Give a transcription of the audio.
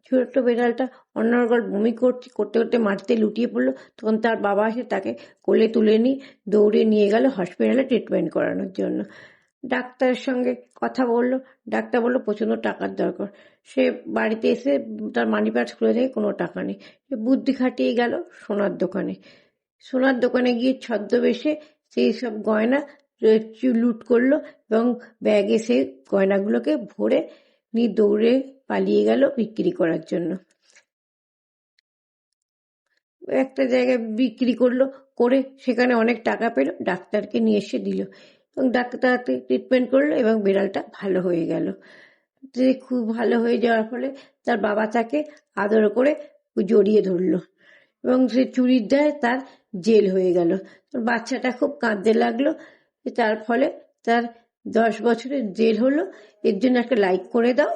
ছোট্ট বিড়ালটা অনর্গল বমি করতে করতে মাটিতে লুটিয়ে পড়লো। তখন তার বাবা এসে তাকে কোলে তুলে নিয়ে দৌড়ে নিয়ে গেল হসপিটালে ট্রিটমেন্ট করানোর জন্য। ডাক্তারের সঙ্গে কথা বললো। ডাক্তার বললো প্রচণ্ড টাকার দরকার। সে বাড়িতে এসে তার মানি পার্স খুলে দেখে কোনো টাকা নেই। সে বুদ্ধি খাটিয়ে গেল সোনার দোকানে গিয়ে ছদ্মবেশে সেই সব গয়না লুট করলো এবং ব্যাগে সেই গয়নাগুলোকে ভরে নিয়ে দৌড়ে পালিয়ে গেল বিক্রি করার জন্য। একটা জায়গায় বিক্রি করলো, করে সেখানে অনেক টাকা পেল, ডাক্তারকে নিয়ে এসে দিল এবং ডাক্তার তাতে ট্রিটমেন্ট করলো এবং বিড়ালটা ভালো হয়ে গেল। যে খুব ভালো হয়ে যাওয়ার ফলে তার বাবা তাকে আদর করে জড়িয়ে ধরলো এবং সে চুরির দায়ে তার জেল হয়ে গেল। বাচ্চাটা খুব কাঁদতে লাগলো। তার ফলে তার 10 বছরের জেল হলো। এর জন্য একটা লাইক করে দাও।